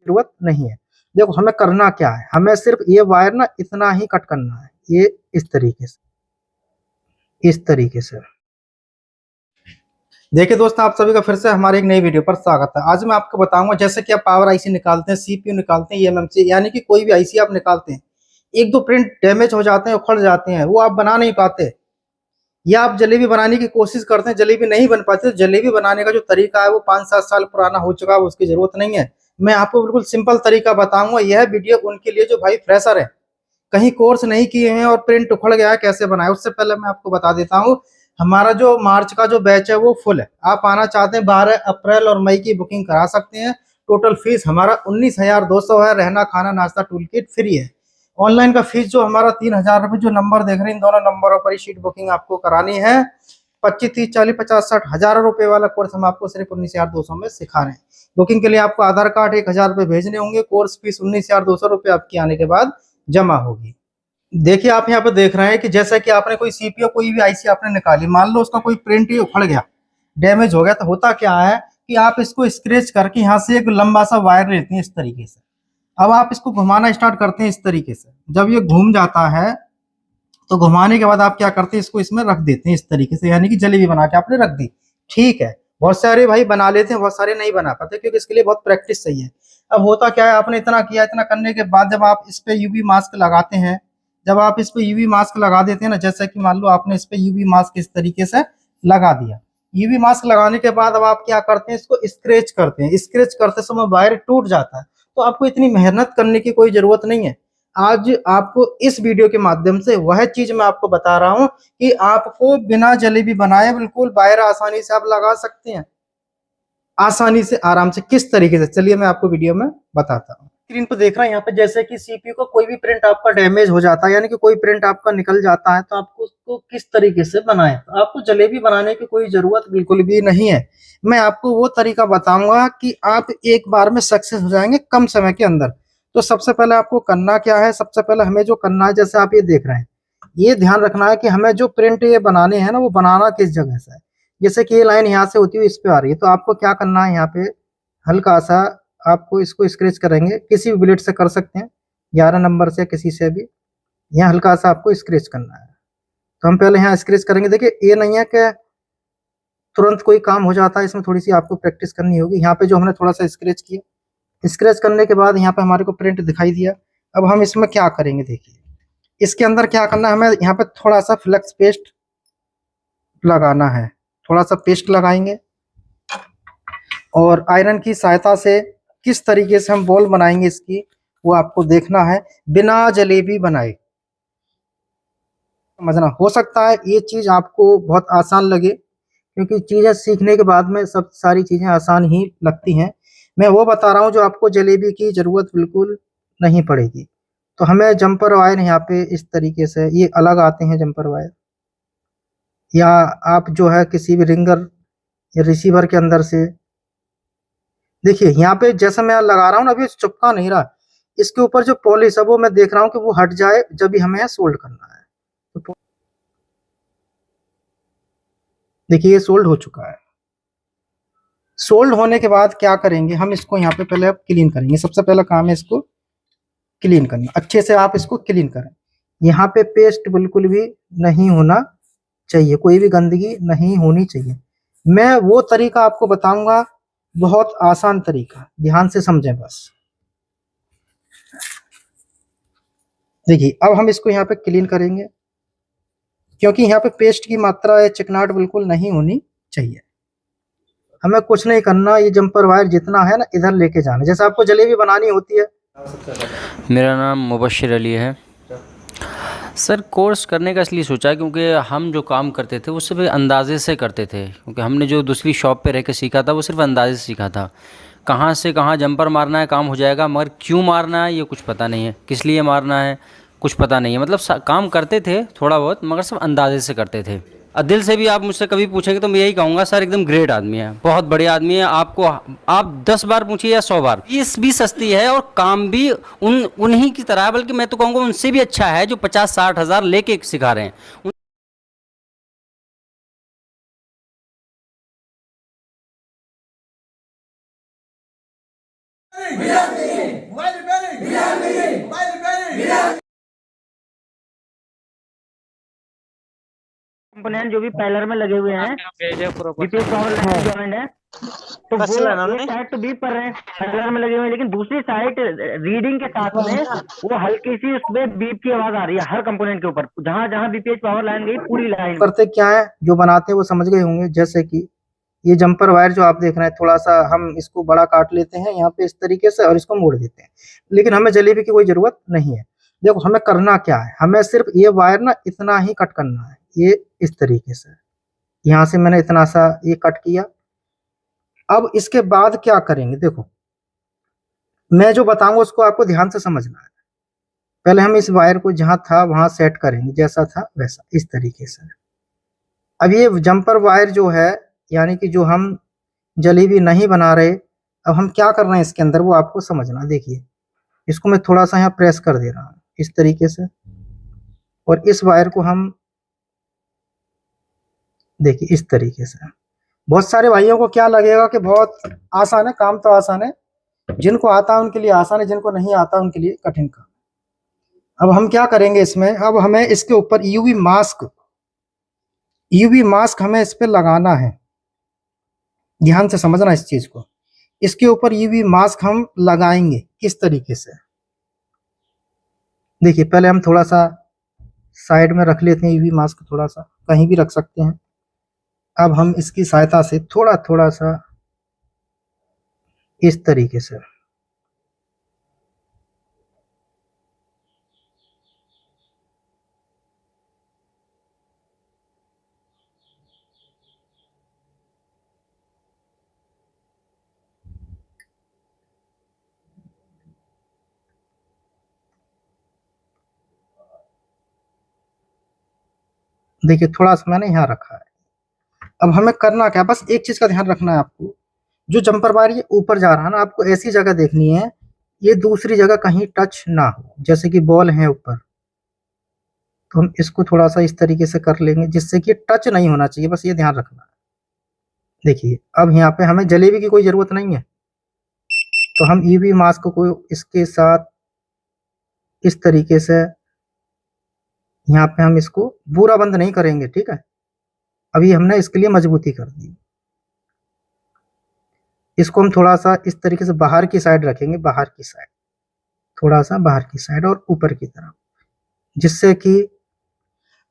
जरूरत नहीं है। देखो हमें करना क्या है, हमें सिर्फ ये वायर ना इतना ही कट करना है, ये इस तरीके से, इस तरीके से। देखिए दोस्तों, आप सभी का फिर से हमारे एक नई वीडियो पर स्वागत है। आज मैं आपको बताऊंगा जैसे कि आप पावर आईसी निकालते हैं, सीपीयू निकालते हैं, ईएमएमसी यानी कि कोई भी आईसी आप निकालते हैं, एक दो प्रिंट डैमेज हो जाते हैं, उखड़ जाते हैं, वो आप बना नहीं पाते, या आप जलेबी बनाने की कोशिश करते हैं, जलेबी नहीं बन पाती, तो जलेबी बनाने का जो तरीका है वो 5-7 साल पुराना हो चुका है, उसकी जरूरत नहीं है। मैं आपको बिल्कुल सिंपल तरीका बताऊंगा। यह वीडियो उनके लिए जो भाई फ्रेशर है, कहीं कोर्स नहीं किए हैं और प्रिंट उखड़ गया है, कैसे बनाए। उससे पहले मैं आपको बता देता हूँ, हमारा जो मार्च का जो बैच है वो फुल है। आप आना चाहते हैं 12 अप्रैल और मई की बुकिंग करा सकते हैं। टोटल फीस हमारा 19,200 है। रहना खाना नाश्ता टूल किट फ्री है। ऑनलाइन का फीस जो हमारा 3,000 रुपये, जो नंबर देख रहे हैं इन दोनों नंबरों पर ही शीट बुकिंग आपको करानी है। 25, 30, 40, 50, 60 हजार रुपए वाला कोर्स हम आपको सिर्फ 19,200 में सिखा रहे हैं। बुकिंग के लिए आपको आधार कार्ड 1,000 रुपये भेजने होंगे। कोर्स फीस 19,200 रुपये आपकी आने के बाद जमा होगी। देखिए आप यहाँ पे देख रहे हैं कि जैसे कि आपने कोई सीपीयू कोई भी आईसी आपने निकाली, मान लो उसका कोई प्रिंट ही उखड़ गया, डैमेज हो गया, तो होता क्या है कि आप इसको स्क्रैच करके यहाँ से एक लंबा सा वायर लेते हैं इस तरीके से। अब आप इसको घुमाना स्टार्ट करते हैं इस तरीके से। जब ये घूम जाता है तो घुमाने के बाद आप क्या करते हैं, इसको इसमें रख देते हैं इस तरीके से, यानी कि जलेबी बना के आपने रख दी। ठीक है, बहुत सारे भाई बना लेते हैं, बहुत सारे नहीं बना पाते, क्योंकि इसके लिए बहुत प्रैक्टिस चाहिए। अब होता क्या है, आपने इतना किया, इतना करने के बाद जब आप इस पे यूवी मास्क लगाते हैं, जब आप इस पे यूवी मास्क लगा देते हैं ना, जैसे कि मान लो आपने इस पे यूवी मास्क इस तरीके से लगा दिया। यूवी मास्क लगाने के बाद अब आप क्या करते हैं, इसको स्क्रैच करते हैं। स्क्रैच करते समय वायर टूट जाता है, तो आपको इतनी मेहनत करने की कोई जरूरत नहीं है। आज आपको इस वीडियो के माध्यम से वह चीज मैं आपको बता रहा हूं कि आपको बिना जलेबी बनाए बिल्कुल वायर आसानी से आप लगा सकते हैं, आसानी से, आराम से। किस तरीके से, चलिए मैं आपको वीडियो में बताता हूँ। स्क्रीन पर देख रहे हैं यहाँ पे, जैसे कि सीपीयू का कोई भी प्रिंट आपका डैमेज हो जाता है, यानी कि कोई प्रिंट आपका निकल जाता है, तो आपको उसको किस तरीके से बनाएं। तो आपको जलेबी बनाने की कोई जरूरत बिल्कुल भी नहीं है। मैं आपको वो तरीका बताऊंगा कि आप एक बार में सक्सेस हो जाएंगे कम समय के अंदर। तो सबसे पहले आपको करना क्या है, सबसे पहले हमें जो करना है, जैसे आप ये देख रहे हैं, ये ध्यान रखना है कि हमें जो प्रिंट ये बनाने हैं ना, वो बनाना किस जगह से है। जैसे कि ये लाइन यहाँ से होती हुई इस पे आ रही है, तो आपको क्या करना है, यहाँ पे हल्का सा आपको इसको स्क्रैच करेंगे, किसी भी ब्लेड से कर सकते हैं, 11 नंबर से, किसी से भी। यहाँ हल्का सा आपको स्क्रैच करना है। तो हम पहले यहाँ स्क्रैच करेंगे। देखिए ये नहीं है कि तुरंत कोई काम हो जाता है, इसमें थोड़ी सी आपको प्रैक्टिस करनी होगी। यहाँ पे जो हमने थोड़ा सा स्क्रैच किया, स्क्रैच करने के बाद यहाँ पे हमारे को प्रिंट दिखाई दिया। अब हम इसमें क्या करेंगे, देखिए इसके अंदर क्या करना है, हमें यहाँ पे थोड़ा सा फ्लक्स पेस्ट लगाना है। थोड़ा सा पेस्ट लगाएंगे और आयरन की सहायता से किस तरीके से हम बॉल बनाएंगे इसकी, वो आपको देखना है, बिना जलेबी बनाए। समझना, हो सकता है ये चीज आपको बहुत आसान लगे, क्योंकि चीजें सीखने के बाद में सब सारी चीजें आसान ही लगती हैं। मैं वो बता रहा हूँ जो आपको जलेबी की जरूरत बिल्कुल नहीं पड़ेगी। तो हमें जंपर वायर यहाँ पे इस तरीके से, ये अलग आते हैं जंपर वायर, या आप जो है किसी भी रिंगर या रिसीवर के अंदर से, देखिए यहाँ पे जैसा मैं लगा रहा हूँ ना, अभी चिपका नहीं रहा। इसके ऊपर जो पॉलिश है वो मैं देख रहा हूँ कि वो हट जाए जब भी हमें सोल्ड करना है। तो देखिए ये सोल्ड हो चुका है। सोल्ड होने के बाद क्या करेंगे, हम इसको यहाँ पे पहले क्लीन करेंगे। सबसे पहला काम है इसको क्लीन करना, अच्छे से आप इसको क्लीन करें। यहाँ पे पेस्ट बिल्कुल भी नहीं होना चाहिए, कोई भी गंदगी नहीं होनी चाहिए। मैं वो तरीका आपको बताऊंगा, बहुत आसान तरीका, ध्यान से समझें बस। देखिए अब हम इसको यहाँ पे क्लीन करेंगे, क्योंकि यहाँ पे पेस्ट की मात्रा या चिकनाहट बिल्कुल नहीं होनी चाहिए। हमें कुछ नहीं करना, ये जंपर वायर जितना है ना इधर लेके जाना, जैसे आपको जलेबी बनानी होती है। मेरा नाम मुबश्शिर अली है सर। कोर्स करने का इसलिए सोचा क्योंकि हम जो काम करते थे वो सिर्फ अंदाजे से करते थे, क्योंकि हमने जो दूसरी शॉप पे रह के सीखा था वो सिर्फ अंदाजे से सीखा था। कहाँ से कहाँ जंपर मारना है काम हो जाएगा, मगर क्यों मारना है ये कुछ पता नहीं है, किस लिए मारना है कुछ पता नहीं है। मतलब काम करते थे थोड़ा बहुत, मगर सब अंदाजे से करते थे। और दिल से भी आप मुझसे कभी पूछेंगे तो मैं यही कहूँगा सर एकदम ग्रेट आदमी है, बहुत बढ़िया आदमी है। आपको आप 10 बार पूछिए या 100 बार, फीस भी सस्ती है और काम भी उन्हीं की तरह है, बल्कि मैं तो कहूँगा उनसे भी अच्छा है जो 50-60 हज़ार लेके सिखा रहे हैं। कंपोनेंट जो भी पैलर में लगे हुए हैं, बीपीएच पावर लाइन जॉइंट है, तो वो एक साइड तो बीप कर रहे हैं, पैलर में लगे हुए हैं, लेकिन दूसरी साइड रीडिंग के साथ में वो हल्की सी उसमें बीप की आवाज आ रही है हर कंपोनेंट के ऊपर। जहां जहां बीपीएच पावर लाइन गई पूरी लाइन करते क्या है, जो बनाते हैं वो समझ गए होंगे। जैसे कि ये जंपर वायर जो आप देख रहे हैं, थोड़ा सा हम इसको बड़ा काट लेते हैं यहाँ पे इस तरीके से और इसको मोड़ देते हैं, लेकिन हमें जलेबी की कोई जरूरत नहीं है। देखो हमें करना क्या है, हमें सिर्फ ये वायर ना इतना ही कट करना है, ये इस तरीके से। यहाँ से मैंने इतना सा ये कट किया। अब इसके बाद क्या करेंगे, देखो मैं जो बताऊंगा उसको आपको ध्यान से समझना है। पहले हम इस वायर को जहां था वहां सेट करेंगे, जैसा था वैसा, इस तरीके से। अब ये जंपर वायर जो है, यानी कि जो हम जलेबी नहीं बना रहे, अब हम क्या कर रहे हैं इसके अंदर वो आपको समझना। देखिए इसको मैं थोड़ा सा यहाँ प्रेस कर दे रहा हूँ इस तरीके से, और इस वायर को हम देखिए इस तरीके से। बहुत सारे भाइयों को क्या लगेगा कि बहुत आसान है, काम तो आसान है, जिनको आता है उनके लिए आसान है, जिनको नहीं आता उनके लिए कठिन काम। अब हम क्या करेंगे इसमें, अब हमें इसके ऊपर यूवी मास्क हमें इस पे लगाना है। ध्यान से समझना इस चीज को। इसके ऊपर यूवी मास्क हम लगाएंगे किस तरीके से, देखिए पहले हम थोड़ा सा साइड में रख लेते हैं यूवी मास्क, थोड़ा सा कहीं भी रख सकते हैं। अब हम इसकी सहायता से थोड़ा थोड़ा सा इस तरीके से देखिए थोड़ा सा मैंने यहाँ रखा है। अब हमें करना क्या, बस एक चीज का ध्यान रखना है आपको, जो जंपर वायर ये ऊपर जा रहा है ना, आपको ऐसी जगह देखनी है ये दूसरी जगह कहीं टच ना हो। जैसे कि बॉल है ऊपर, तो हम इसको थोड़ा सा इस तरीके से कर लेंगे जिससे कि टच नहीं होना चाहिए, बस ये ध्यान रखना है। देखिए अब यहाँ पे हमें जलेबी की कोई जरूरत नहीं है, तो हम यूवी मास्क को इसके साथ इस तरीके से यहाँ पे हम इसको पूरा बंद नहीं करेंगे, ठीक है। अभी हमने इसके लिए मजबूती कर दी। इसको हम थोड़ा सा इस तरीके से बाहर की साइड रखेंगे, बाहर की साइड, थोड़ा सा बाहर की साइड और ऊपर की तरफ, जिससे कि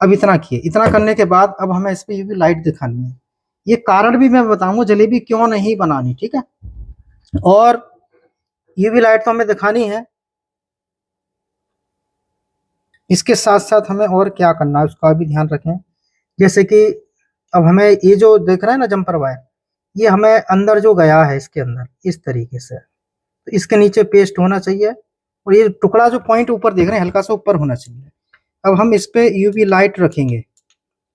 अब इतना किए। इतना करने के बाद अब हमें इस पे यूवी लाइट दिखानी है। ये कारण भी मैं बताऊंगा जलेबी क्यों नहीं बनानी, ठीक है। और यूवी लाइट तो हमें दिखानी है, इसके साथ साथ हमें और क्या करना है उसका भी ध्यान रखें। जैसे कि अब हमें ये जो देख रहे हैं ना जंपर वायर, ये हमें अंदर जो गया है इसके अंदर इस तरीके से, तो इसके नीचे पेस्ट होना चाहिए, और ये टुकड़ा जो पॉइंट ऊपर देख रहे हैं हल्का सा ऊपर होना चाहिए। अब हम इस पे यूवी लाइट रखेंगे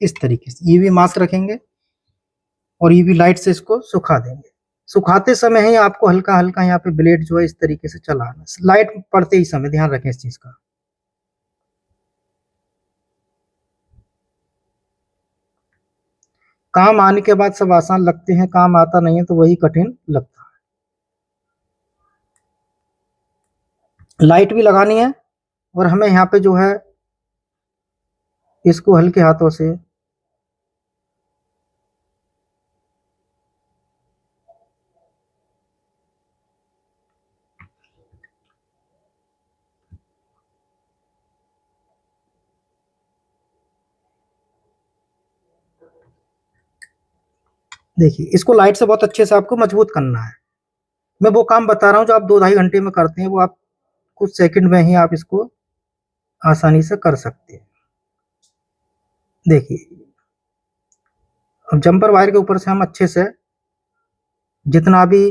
इस तरीके से, यूवी मास्क रखेंगे और यूवी लाइट से इसको सुखा देंगे। सुखाते समय ही आपको हल्का हल्का यहाँ पे ब्लेड जो है इस तरीके से चलाना, लाइट पड़ते ही समय ध्यान रखें इस चीज का। काम आने के बाद सब आसान लगते हैं, काम आता नहीं है तो वही कठिन लगता है। लाइट भी लगानी है, और हमें यहाँ पे जो है इसको हल्के हाथों से देखिए, इसको लाइट से बहुत अच्छे से आपको मजबूत करना है। मैं वो काम बता रहा हूँ जो आप 2-2.5 घंटे में करते हैं, वो आप कुछ सेकंड में ही आप इसको आसानी से कर सकते हैं। देखिए अब जंपर वायर के ऊपर से हम अच्छे से जितना भी,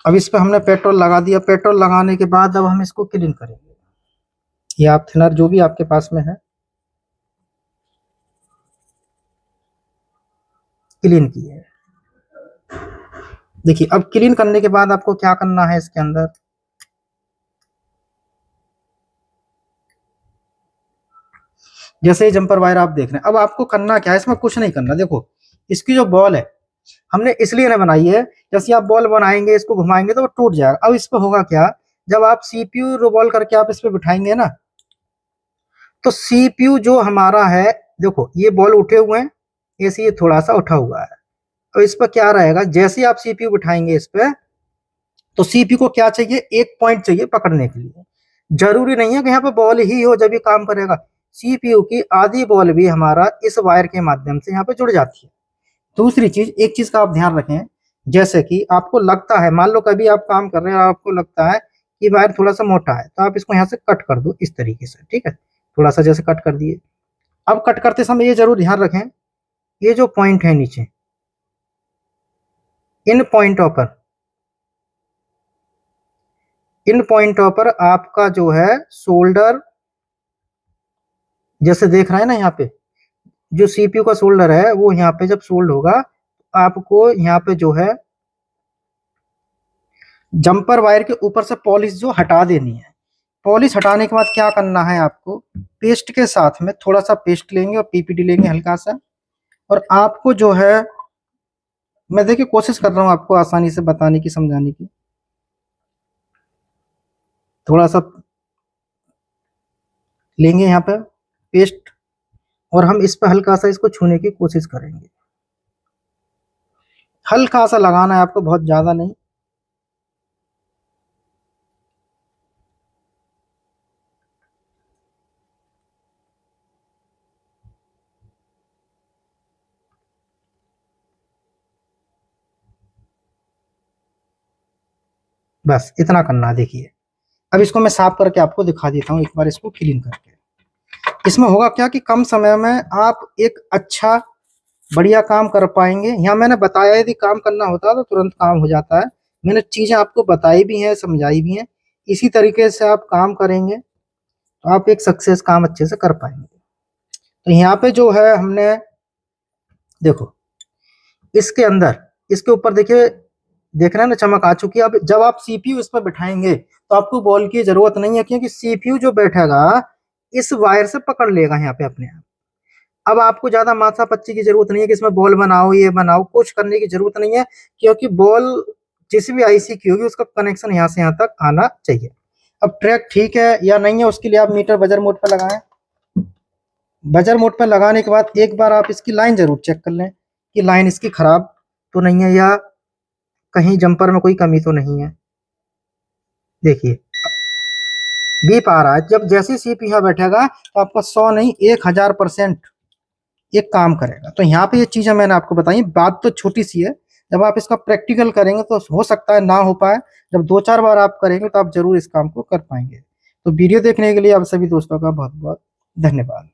अब इस पे हमने पेट्रोल लगा दिया। पेट्रोल लगाने के बाद अब हम इसको क्लीन करेंगे, या आप थिनर जो भी आपके पास में है क्लीन किए। देखिए अब क्लीन करने के बाद आपको क्या करना है, इसके अंदर जैसे ही जंपर वायर आप देख रहे हैं, अब आपको करना क्या है, इसमें कुछ नहीं करना। देखो इसकी जो बॉल है हमने इसलिए ना बनाई है, जैसे आप बॉल बनाएंगे इसको घुमाएंगे तो वो टूट जाएगा। अब इस पे होगा क्या, जब आप सीपीयू रोबॉल करके आप इस पे बिठाएंगे ना, तो सीपीयू जो हमारा है, देखो ये बॉल उठे हुए हैं, ऐसे ये थोड़ा सा उठा हुआ है, तो इस पर क्या रहेगा, जैसे आप सीपीयू बिठाएंगे इस पे, तो सीपीयू को क्या चाहिए, एक पॉइंट चाहिए पकड़ने के लिए। जरूरी नहीं है कि यहाँ पे बॉल ही हो जब ये काम करेगा, सीपीयू की आधी बॉल भी हमारा इस वायर के माध्यम से यहाँ पे जुड़ जाती है। दूसरी चीज, एक चीज का आप ध्यान रखें, जैसे कि आपको लगता है, मान लो कभी आप काम कर रहे हैं और आपको लगता है कि वायर थोड़ा सा मोटा है, तो आप इसको यहाँ से कट कर दो इस तरीके से, ठीक है, थोड़ा सा जैसे कट कर दिए। अब कट करते समय ये जरूर ध्यान रखें, ये जो पॉइंट है नीचे, इन पॉइंटों पर आपका जो है शोल्डर, जैसे देख रहे हैं ना यहाँ पे, जो सीपीयू का शोल्डर है वो यहाँ पे जब सोल्ड होगा, आपको यहाँ पे जो है जंपर वायर के ऊपर से पॉलिश जो हटा देनी है। पॉलिश हटाने के बाद क्या करना है आपको, पेस्ट के साथ में थोड़ा सा पेस्ट लेंगे और पीपीटी लेंगे हल्का सा, और आपको जो है, मैं देखिए कोशिश कर रहा हूँ आपको आसानी से बताने की, समझाने की, थोड़ा सा लेंगे यहाँ पे पेस्ट, और हम इस पर हल्का सा इसको छूने की कोशिश करेंगे। हल्का सा लगाना है आपको, बहुत ज्यादा नहीं। बस इतना करना है। देखिए अब इसको मैं साफ करके आपको दिखा देता हूँ एक बार, इसको क्लीन करके। इसमें होगा क्या कि कम समय में आप एक अच्छा बढ़िया काम कर पाएंगे। यहाँ मैंने बताया यदि काम करना होता तो तुरंत काम हो जाता है, मैंने चीजें आपको बताई भी हैं, समझाई भी हैं। इसी तरीके से आप काम करेंगे तो आप एक सक्सेस काम अच्छे से कर पाएंगे। तो यहाँ पे जो है हमने, देखो इसके अंदर, इसके ऊपर देखिए, देख रहे हैं ना चमक आ चुकी है। अब जब आप सीपीयू इस पर बैठाएंगे तो आपको बॉल की जरूरत नहीं है, क्योंकि सीपीयू जो बैठेगा इस वायर से पकड़ लेगा यहाँ पे अपने आप। अब आपको ज्यादा माथा पच्ची की जरूरत नहीं है कि इसमें बॉल बनाओ, ये बनाओ, कुछ करने की जरूरत नहीं है, क्योंकि बॉल जिस भी आईसी की होगी उसका कनेक्शन यहाँ से यहाँ तक आना चाहिए। अब ट्रैक ठीक है या नहीं है, उसके लिए आप मीटर बजर मोड पर लगाएं। बजर मोड पर लगाने के बाद एक बार आप इसकी लाइन जरूर चेक कर लें कि लाइन इसकी खराब तो नहीं है, या कहीं जंपर में कोई कमी तो नहीं है। देखिए बीप आ रहा है। जब जैसे सीप यहाँ बैठेगा तो आपका 100 नहीं 1000% ये काम करेगा। तो यहाँ पे ये चीजें मैंने आपको बताई, बात तो छोटी सी है, जब आप इसका प्रैक्टिकल करेंगे तो हो सकता है ना हो पाए, जब 2-4 बार आप करेंगे तो आप जरूर इस काम को कर पाएंगे। तो वीडियो देखने के लिए आप सभी दोस्तों का बहुत बहुत धन्यवाद।